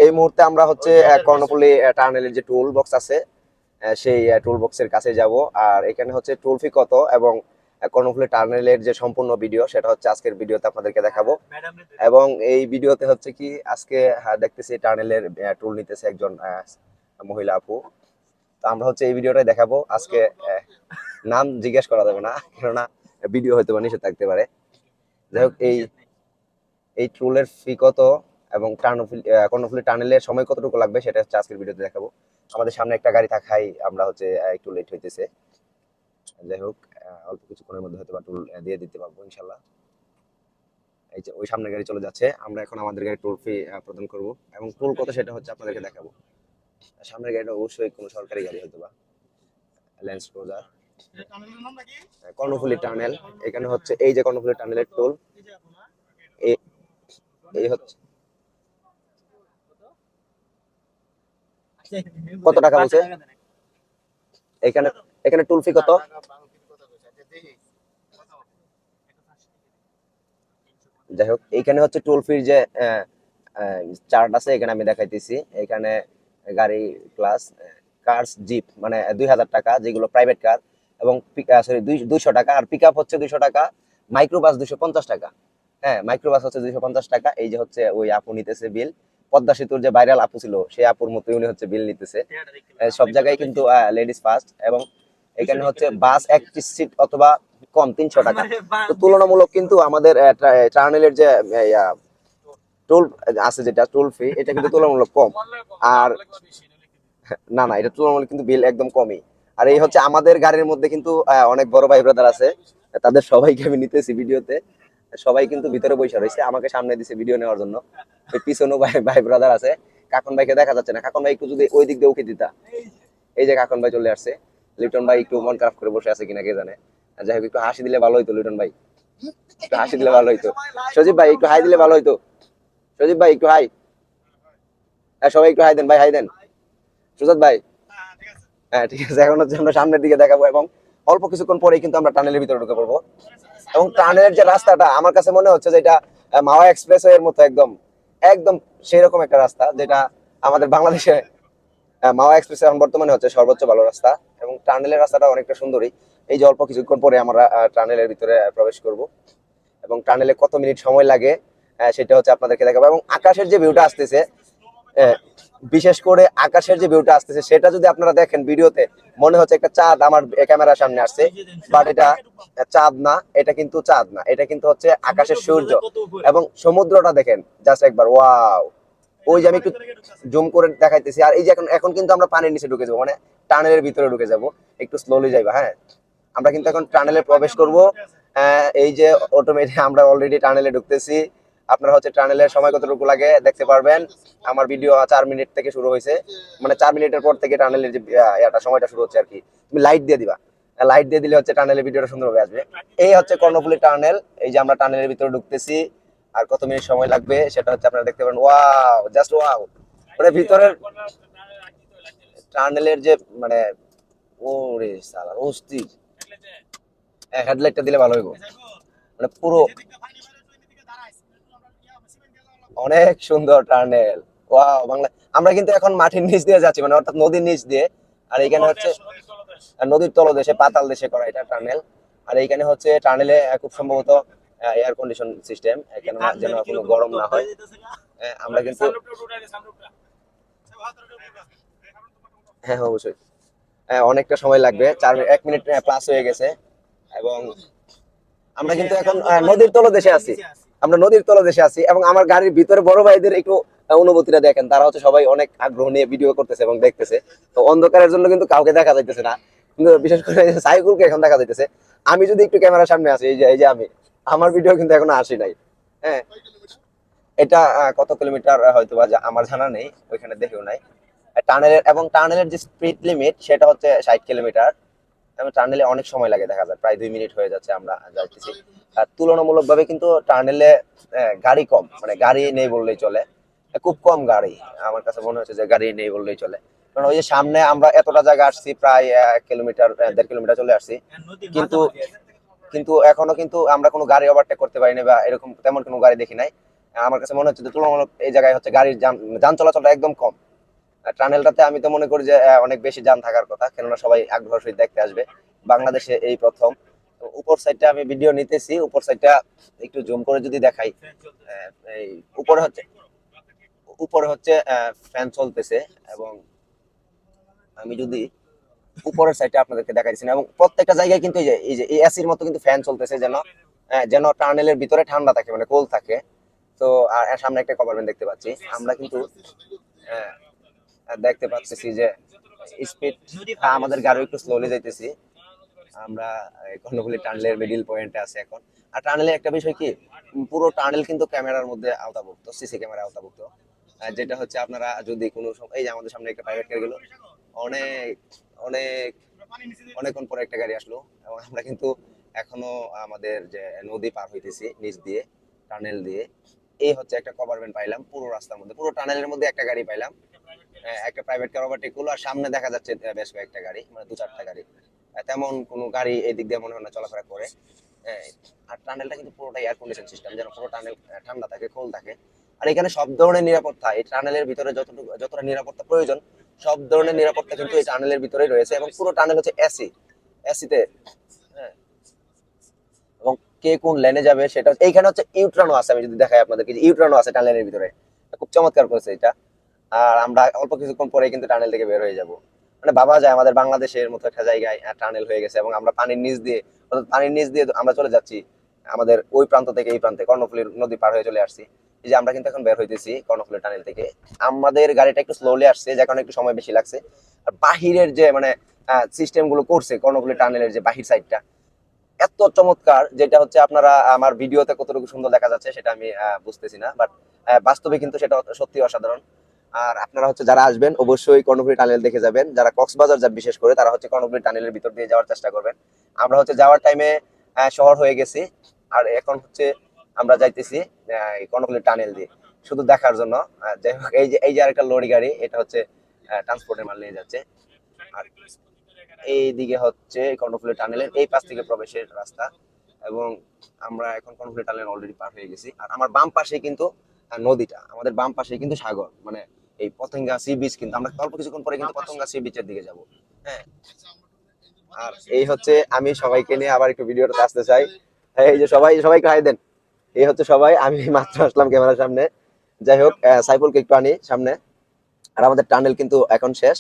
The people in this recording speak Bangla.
এই মুহূর্তে আমরা হচ্ছে কর্ণফুলী টানেলের যে টুল বক্স আছে সেই টুল বক্সের কাছে যাব। আর এখানে হচ্ছে টুল ফি কত এবং কর্ণফুলী টানেলের যে সম্পূর্ণ ভিডিও সেটা হচ্ছে আজকের ভিডিওতে আপনাদেরকে দেখাবো। এবং এই ভিডিওতে হচ্ছে কি আজকে দেখতেছি টানেলের টুল নিতেছে একজন মহিলা আপু। তো আমরা হচ্ছে এই ভিডিওটাই দেখাবো আজকে। নাম জিজ্ঞেস করা যাবে না, কেননা ভিডিও হয়তো বা নিষেধ থাকতে পারে। যাই হোক, এই এই টুলের ফি কত এবং কর্ণফুলী টানেলের সময় কতটুকু লাগবে সেটা হচ্ছে আজকের ভিডিওতে দেখাবো। আমাদের সামনে একটা গাড়ি থাকাই আমরা হচ্ছে একটু লেট হইতেছে। যাই হোক, অল্প কিছুক্ষণের মধ্যে হয়তো বা টুল দিয়ে দিতে পারবো ইনশাল্লাহ। এই যে ওই সামনে গাড়ি চলে যাচ্ছে, আমরা এখন আমাদের গাড়ি টুল ফি প্রদান করবো এবং টুল কত সেটা হচ্ছে আপনাদেরকে দেখাবো। সামনের গাড়িটা অবশ্যই কোনো সরকারি গাড়ি হয়তো বা ল্যান্ড ক্রুজার। কর্ণফুলী টানেল, এখানে হচ্ছে এই যে কর্ণফুলী টানেলের টুল এই হচ্ছে। কত টাকা বলছে এখানে? এখানে টুল ফি কত? যাই হোক, এইখানে হচ্ছে টোল ফির যে চার্ট আছে এখানে আমি দেখাইতেছি। এখানে গাড়ি ক্লাস কার্স জিপ মানে 2000 টাকা যেগুলো প্রাইভেট কার, এবং সরি 200 টাকা, আর পিক আপ হচ্ছে 200 টাকা, মাইক্রোবাস 250 টাকা। হ্যাঁ, মাইক্রোবাস হচ্ছে 250 টাকা। এই যে হচ্ছে ওই আপু নিতেছে বিল, পদ্মা সেতুর যে ভাইরাল আপু ছিল সেই আপুর মতো উনি হচ্ছে বিল নিতেছে। সব জায়গায় কিন্তু লেডিস ফার্স্ট। এবং এখানে হচ্ছে বাস 31 সিট অথবা কম 300 টাকা। তো তুলনামূলক কিন্তু আমাদের টার্নেলের যে টোল আছে যেটা টোল ফি, এটা কিন্তু তুলনামূলক কম। আর না না, এটা তুলনামূলক কিন্তু বিল একদম কমই। আর এই হচ্ছে আমাদের গাড়ির মধ্যে কিন্তু অনেক বড় ভাই ব্রাদার আছে, তাদের সবাইকে আমি নিতেছি ভিডিওতে। সবাই কিন্তু ভিতরে বসে রয়েছে, আমাকে সামনে দিছে ভিডিও নেওয়ার জন্য। ওই পিছনেও ভাই ভাই ব্রাদার আছে। কাকন ভাইকে দেখা যাচ্ছে না, কাকন ভাই একটু যদি ওই দিক দিয়ে উঠে দিতা। এই যে কাকন ভাই চলে আসছে। লিটন ভাই একটু মন খারাপ করে বসে আছে কিনা কে জানে। যাই হোক, একটু হাসি দিলে ভালো হইতো লিটন ভাই, একটু হাসি দিলে ভালো হইতো। সজীব ভাই একটু হাই দিলে ভালো হইতো। সজীব ভাই একটু হাই। সবাই একটু হাই দেন ভাই, হাই দেন। সুজাত ভাই, হ্যাঁ ঠিক আছে। এখন হচ্ছে আমরা সামনের দিকে দেখাবো এবং অল্প কিছুক্ষণ পরেই কিন্তু আমরা টানেলের ভিতরে ঢুকে পড়বো। এবং টানেলের যে রাস্তাটা আমার কাছে মনে হচ্ছে যে এটা মাওয়া এক্সপ্রেসওয়ে এর মতো একদম একদম সেই রকম একটা রাস্তা, যেটা আমাদের বাংলাদেশে মাওয়া এক্সপ্রেস এখন বর্তমানে হচ্ছে সর্বোচ্চ ভালো রাস্তা। এবং টানেলের রাস্তাটা অনেকটা সুন্দরই। এই যে অল্প কিছুক্ষণ পরে আমরা টানেলের ভিতরে প্রবেশ করব এবং টানেলে কত মিনিট সময় লাগে সেটা হচ্ছে আপনাদেরকে দেখাবো। এবং আকাশের যে ভিউটা আসতেছে, আহ, বিশেষ করে আকাশের যে ভিউটা আসতেছে সেটা যদি আপনারা দেখেন ভিডিওতে, মনে হচ্ছে একটা চাঁদ আমার ক্যামেরার সামনে আসছে। বাট এটা চাঁদ না, এটা কিন্তু চাঁদ না, এটা কিন্তু হচ্ছে আকাশের সূর্য। এবং সমুদ্রটা দেখেন জাস্ট একবার, ওয়াও। ওই যে আমি একটু জুম করে দেখাইতেছি। আর এই যে এখন এখন কিন্তু আমরা পানির নিচে ঢুকে যাবো, মানে টানেলের ভিতরে ঢুকে যাব। একটু স্লোলি যাইবা, হ্যাঁ। আমরা কিন্তু এখন টানেলে প্রবেশ করব। এই যে অটোমেটিক আমরা অলরেডি টানেলে ঢুকতেছি। আপনারা হচ্ছে টানেলের সময় কতটুকু লাগে দেখতে পারবেন। আমার ভিডিও 4 মিনিট থেকে শুরু হয়েছে, মানে 4 মিনিটের পর থেকে টানেলের যে সময়টা শুরু হচ্ছে আর কি। তুমি লাইট দিয়ে দিবা, লাইট দিয়ে দিলে হচ্ছে টানেলের ভিডিওটা সুন্দরভাবে আসবে। এই হচ্ছে কর্ণফুলী টানেল। এই যে আমরা টানেলের ভিতরে ঢুকতেছি। আর কত মিনিট সময় লাগবে সেটা হচ্ছে আপনারা দেখতে পারেন। Wow, just wow. মানে ভিতরের টানেলের যে মানে, ওরে সালা অস্থির। হেডলাইটটা দিলে ভালো হইব, মানে পুরো অনেক সুন্দর টানেল। ওয়াও বাংলা। আমরা কিন্তু এখন মাটির নিচ দিয়ে যাচ্ছি, মানে অর্থাৎ নদীর নিচ দিয়ে। আর এখানে হচ্ছে নদীর তলদেশে পাতাল দেশে করা এটা টানেল। আর এইখানে হচ্ছে টানেলে খুব সম্ভবত এয়ার কন্ডিশন সিস্টেম, এখানে যেন কোনো গরম না হয়। আমরা কিন্তু হ্যাঁ হ্যাঁ, অবশ্যই। অনেকটা সময় লাগবে, 1 মিনিট প্লাস হয়ে গেছে। এবং আমরা কিন্তু এখন নদীর তলদেশে আছি। আমরা নদীর তলদেশে আছি এবং আমার গাড়ির ভিতরে বড় ভাইদের একটু অনুভূতিটা দেখেন। তারা হচ্ছে সবাই অনেক আগ্রহ নিয়ে ভিডিও করতেছে এবং দেখতেছে। তো অন্ধকারের জন্য কিন্তু কাউকে দেখা যাইতেছে না, কিন্তু বিশেষ করে সাইকুলকে এখন দেখা যাইতেছে। আমি যদি একটু ক্যামেরার সামনে আসি, এই যে আমি, আমার ভিডিও কিন্তু এখনো আসি নাই। হ্যাঁ, এটা কত কিলোমিটার হয়তো বা আমার জানা নেই, ওইখানে দেখেও নাই। টানেলের এবং টানেলের যে স্পিড লিমিট সেটা হচ্ছে 60 কিলোমিটার। এবং টানেলে অনেক সময় লাগে, দেখা যায় প্রায় 2 মিনিট হয়ে যাচ্ছে আমরা যাইতেছি। তুলনামূলক ভাবে কিন্তু টানেলে গাড়ি কম, মানে গাড়ি নেই বললেই চলে। খুব কম গাড়ি, আমার কাছে মনে হচ্ছে যে গাড়ি নেই বললেই চলে। কারণ ওই যে সামনে আমরা এতটা জায়গা আসছি, প্রায় 1 কিলোমিটার 1.5 কিলোমিটার চলে আসছি, কিন্তু কিন্তু এখনো কিন্তু আমরা কোনো গাড়ি ওভারটেক করতে পারিনি বা এরকম তেমন কোনো গাড়ি দেখি নাই। আমার কাছে মনে হচ্ছে যে তুলনামূলক এই জায়গায় হচ্ছে গাড়ির যান যান চলাচলটা একদম কম। টানেলটাতে আমি তো মনে করি যে অনেক বেশি যান থাকার কথা, কেননা সবাই আগ্রহ সহিত দেখতে আসবে। বাংলাদেশে এই প্রথম। তো উপর সাইডটা আমি ভিডিও নিতেছি, উপর সাইডটা একটু জুম করে যদি দেখাই, এই উপরে হচ্ছে ফ্যান চলতেছে। এবং আমি যদি উপরের সাইডে আপনাদেরকে দেখাইছি না, এবং প্রত্যেকটা জায়গায় কিন্তু এই যে এই এসির মতো কিন্তু ফ্যান চলতেছে, যেন যেন টানেলের ভিতরে ঠান্ডা থাকে, মানে কোল থাকে। তো আর সামনে একটা কভার ভ্যান দেখতে পাচ্ছি আমরা কিন্তু, আহ, দেখতে পাচ্ছি যে স্পিড আমাদের গাড়ি একটু স্লোলি যাইতেছি আমরা। কর্ণফুলী টানেলের মিডিল পয়েন্টে আছে এখন। আর টানেলের একটা বিষয় কি, পুরো টানেল কিন্তু ক্যামেরার মধ্যে আওতাভুক্ত, সিসি ক্যামেরা আওতাভুক্ত। যেটা হচ্ছে আপনারা যদি কোনো এই যে আমাদের সামনে একটা প্রাইভেট কার গেল, অনেক অনেক অনেকক্ষণ পরে একটা গাড়ি আসলো, এবং আমরা কিন্তু এখনো আমাদের যে নদী পার হইতেছি নিচ দিয়ে, টানেল দিয়ে। এই হচ্ছে একটা কভার ভ্যান পাইলাম পুরো রাস্তার মধ্যে, পুরো টানেলের মধ্যে একটা গাড়ি পাইলাম। একটা প্রাইভেট কার ওভারটেক করলো, আর সামনে দেখা যাচ্ছে বেশ কয়েকটা গাড়ি, মানে দু চারটা গাড়ি। তেমন কোনো গাড়ি এই দিক দিয়ে মনে হয় না চলাফেরা করে। হ্যাঁ, আর টানেলটা কিন্তু পুরোটা এয়ার কন্ডিশন সিস্টেম, যেন পুরো টানেল ঠান্ডা থাকে, কোল থাকে। আর এখানে সব ধরনের নিরাপত্তা, এই টানেলের ভিতরে যতটা নিরাপত্তা প্রয়োজন, সব ধরনের নিরাপত্তা কিন্তু এই টানেলের ভিতরেই রয়েছে। এবং পুরো টানেল হচ্ছে এসিতে। হ্যাঁ, এবং কে কোন লেনে যাবে সেটা এইখানে হচ্ছে ইউট্রানো আছে, আমি যদি দেখাই আপনাদেরকে, যে ইউট্রানো আছে টানেলের ভিতরে, খুব চমৎকার করেছে এটা। আর আমরা অল্প কিছুক্ষণ পরে কিন্তু টানেল থেকে বের হয়ে যাব। মানে ভাবা যায় আমাদের বাংলাদেশের মতো একটা জায়গায় টানেল হয়ে গেছে, এবং আমরা পানির নিচ দিয়ে আমরা চলে যাচ্ছি আমাদের ওই প্রান্ত থেকে এই প্রান্তে, কর্ণফুলী নদী পার হয়ে চলে আসছি। এই যে আমরা কিন্তু এখন বের হইতেছি কর্ণফুলী টানেল থেকে। আমাদের গাড়িটা একটু স্লোলি আসছে, যে কারণে একটু সময় বেশি লাগছে। আর বাহিরের যে মানে সিস্টেম গুলো করছে কর্ণফুলী টানেলের যে বাহির সাইডটা, এত চমৎকার, যেটা হচ্ছে আপনারা আমার ভিডিওতে কতটুকু সুন্দর দেখা যাচ্ছে সেটা আমি বুঝতেছি না, বাট বাস্তবে কিন্তু সেটা সত্যি অসাধারণ। আর আপনারা হচ্ছে যারা আসবেন অবশ্যই কর্ণফুলী টানেল দেখে যাবেন। যারা কক্সবাজার যান বিশেষ করে, তারা হচ্ছে কর্ণফুলী টানেলের ভিতর দিয়ে যাওয়ার চেষ্টা করবেন। আমরা হচ্ছে যাওয়ার টাইমে শহর হয়ে গেছি, আর এখন হচ্ছে আমরা যাইতেছি এই কর্ণফুলী টানেল দিয়ে শুধু দেখার জন্য। যাই হোক, এই যে আরেকটা লরি গাড়ি, এটা হচ্ছে ট্রান্সপোর্টের মাল নিয়ে যাচ্ছে। আর এইদিকে হচ্ছে কর্ণফুলী টানেলের এই পাশ থেকে প্রবেশের রাস্তা। এবং আমরা এখন কর্ণফুলী টানেল অলরেডি পার হয়ে গেছি। আর আমার বাম পাশে কিন্তু নদীটা, আমাদের বাম পাশে কিন্তু সাগর, মানে এই পতেঙ্গা সি বিচ। কিন্তু আমরা অল্প কিছুক্ষণ পরে কিন্তু পতেঙ্গা সি বিচের দিকে যাব। হ্যাঁ, আর এই হচ্ছে আমি সবাইকে নিয়ে আবার একটু ভিডিওটা আসতে চাই। এই যে সবাইকে হাই দেন। এই হচ্ছে সবাই, আমি মাত্র আসলাম ক্যামেরার সামনে। যাই হোক, সাইফুলকে একটু আনি সামনে। আর আমাদের টানেল কিন্তু এখন শেষ।